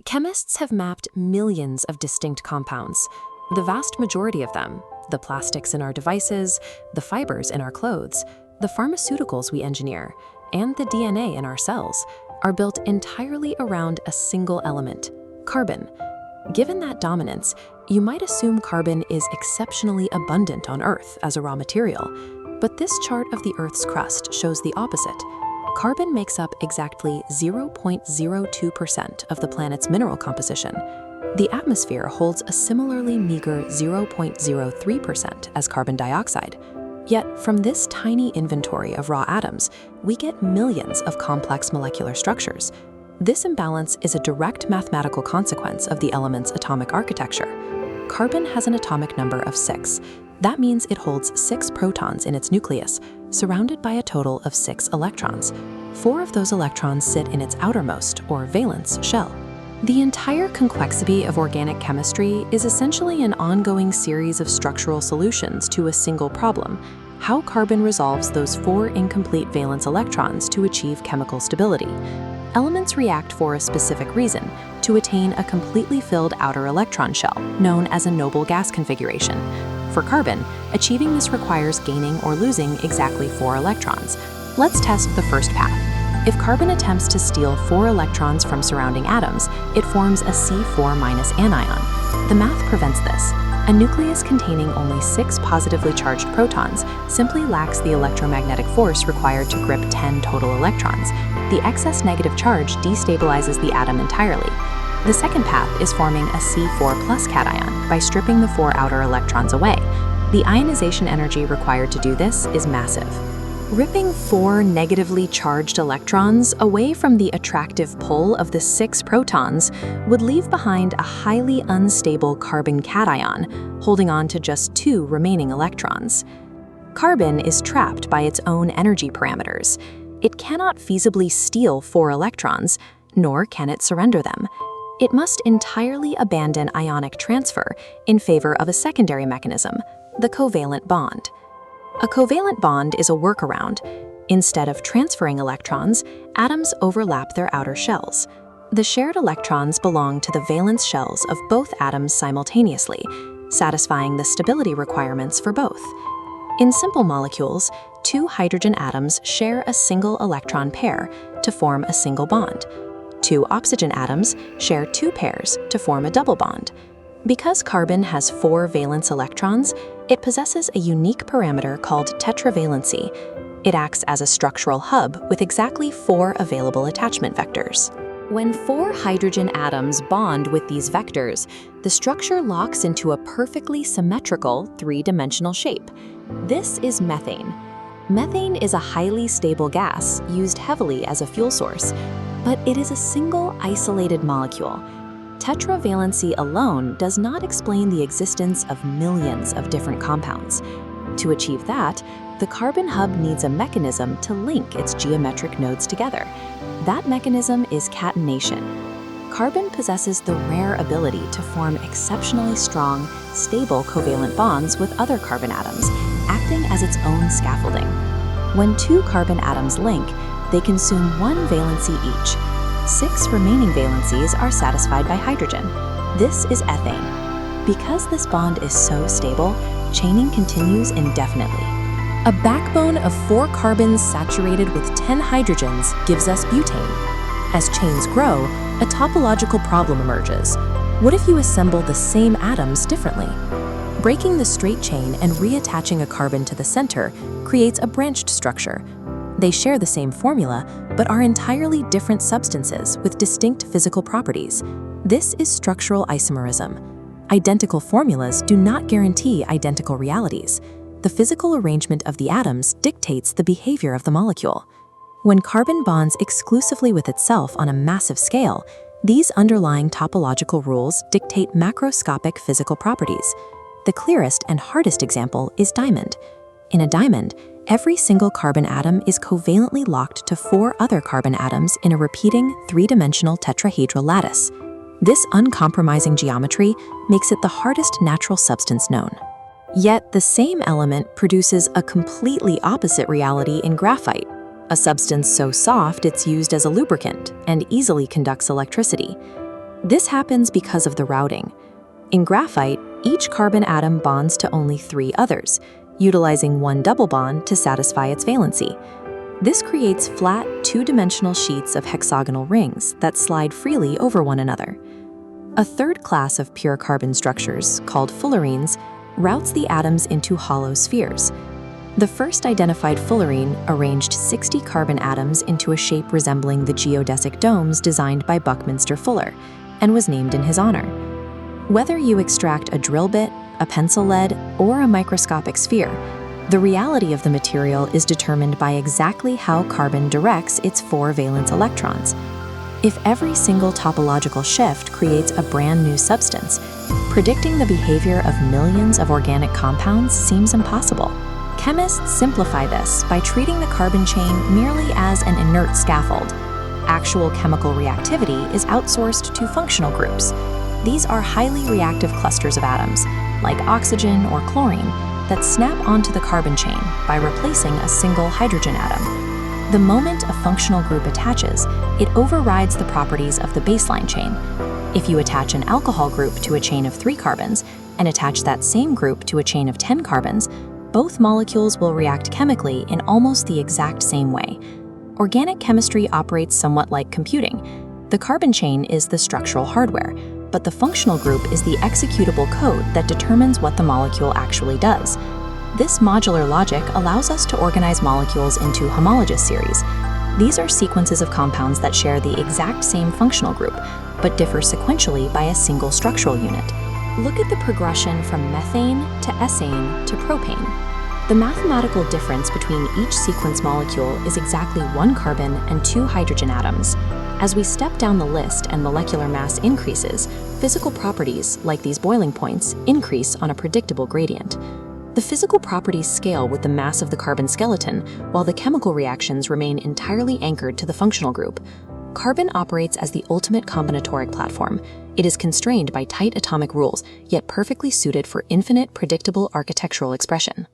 Chemists have mapped millions of distinct compounds. The vast majority of them, the plastics in our devices, the fibers in our clothes, the pharmaceuticals we engineer, and the DNA in our cells, are built entirely around a single element, carbon. Given that dominance, you might assume carbon is exceptionally abundant on Earth as a raw material, but this chart of the Earth's crust shows the opposite. Carbon makes up exactly 0.02% of the planet's mineral composition. The atmosphere holds a similarly meager 0.03% as carbon dioxide. Yet, from this tiny inventory of raw atoms, we get millions of complex molecular structures. This imbalance is a direct mathematical consequence of the element's atomic architecture. Carbon has an atomic number of 6. That means it holds 6 protons in its nucleus, surrounded by a total of 6 electrons. 4 of those electrons sit in its outermost, or valence, shell. The entire complexity of organic chemistry is essentially an ongoing series of structural solutions to a single problem: how carbon resolves those 4 incomplete valence electrons to achieve chemical stability. Elements react for a specific reason, to attain a completely filled outer electron shell, known as a noble gas configuration. For carbon, achieving this requires gaining or losing exactly 4 electrons. Let's test the first path. If carbon attempts to steal 4 electrons from surrounding atoms, it forms a C4- anion. The math prevents this. A nucleus containing only 6 positively charged protons simply lacks the electromagnetic force required to grip 10 total electrons. The excess negative charge destabilizes the atom entirely. The second path is forming a C4+ cation by stripping the 4 outer electrons away. The ionization energy required to do this is massive. Ripping 4 negatively charged electrons away from the attractive pull of the 6 protons would leave behind a highly unstable carbon cation, holding on to just 2 remaining electrons. Carbon is trapped by its own energy parameters. It cannot feasibly steal 4 electrons, nor can it surrender them. It must entirely abandon ionic transfer in favor of a secondary mechanism, the covalent bond. A covalent bond is a workaround. Instead of transferring electrons, atoms overlap their outer shells. The shared electrons belong to the valence shells of both atoms simultaneously, satisfying the stability requirements for both. In simple molecules, 2 hydrogen atoms share a single electron pair to form a single bond. 2 oxygen atoms share 2 pairs to form a double bond. Because carbon has 4 valence electrons, it possesses a unique parameter called tetravalency. It acts as a structural hub with exactly 4 available attachment vectors. When 4 hydrogen atoms bond with these vectors, the structure locks into a perfectly symmetrical 3-dimensional shape. This is methane. Methane is a highly stable gas used heavily as a fuel source, but it is a single isolated molecule. Tetravalency alone does not explain the existence of millions of different compounds. To achieve that, the carbon hub needs a mechanism to link its geometric nodes together. That mechanism is catenation. Carbon possesses the rare ability to form exceptionally strong, stable covalent bonds with other carbon atoms, acting as its own scaffolding. When 2 carbon atoms link, they consume 1 valency each. 6 remaining valencies are satisfied by hydrogen. This is ethane. Because this bond is so stable, chaining continues indefinitely. A backbone of 4 carbons saturated with 10 hydrogens gives us butane. As chains grow, a topological problem emerges. What if you assemble the same atoms differently? Breaking the straight chain and reattaching a carbon to the center creates a branched structure. They share the same formula, but are entirely different substances with distinct physical properties. This is structural isomerism. Identical formulas do not guarantee identical realities. The physical arrangement of the atoms dictates the behavior of the molecule. When carbon bonds exclusively with itself on a massive scale, these underlying topological rules dictate macroscopic physical properties. The clearest and hardest example is diamond. In a diamond, every single carbon atom is covalently locked to 4 other carbon atoms in a repeating 3-dimensional tetrahedral lattice. This uncompromising geometry makes it the hardest natural substance known. Yet the same element produces a completely opposite reality in graphite, a substance so soft it's used as a lubricant and easily conducts electricity. This happens because of the routing. In graphite, each carbon atom bonds to only 3 others, utilizing one double bond to satisfy its valency. This creates flat, two-dimensional sheets of hexagonal rings that slide freely over one another. A third class of pure carbon structures, called fullerenes, routes the atoms into hollow spheres. The first identified fullerene arranged 60 carbon atoms into a shape resembling the geodesic domes designed by Buckminster Fuller, and was named in his honor. Whether you extract a drill bit, a pencil lead, or a microscopic sphere, the reality of the material is determined by exactly how carbon directs its 4 valence electrons. If every single topological shift creates a brand new substance, predicting the behavior of millions of organic compounds seems impossible. Chemists simplify this by treating the carbon chain merely as an inert scaffold. Actual chemical reactivity is outsourced to functional groups. These are highly reactive clusters of atoms, like oxygen or chlorine, that snap onto the carbon chain by replacing a single hydrogen atom. The moment a functional group attaches, it overrides the properties of the baseline chain. If you attach an alcohol group to a chain of 3 carbons and attach that same group to a chain of 10 carbons, both molecules will react chemically in almost the exact same way. Organic chemistry operates somewhat like computing. The carbon chain is the structural hardware, but the functional group is the executable code that determines what the molecule actually does. This modular logic allows us to organize molecules into homologous series. These are sequences of compounds that share the exact same functional group, but differ sequentially by a single structural unit. Look at the progression from methane to ethane to propane. The mathematical difference between each sequence molecule is exactly 1 carbon and 2 hydrogen atoms. As we step down the list and molecular mass increases, physical properties, like these boiling points, increase on a predictable gradient. The physical properties scale with the mass of the carbon skeleton, while the chemical reactions remain entirely anchored to the functional group. Carbon operates as the ultimate combinatoric platform. It is constrained by tight atomic rules, yet perfectly suited for infinite, predictable architectural expression.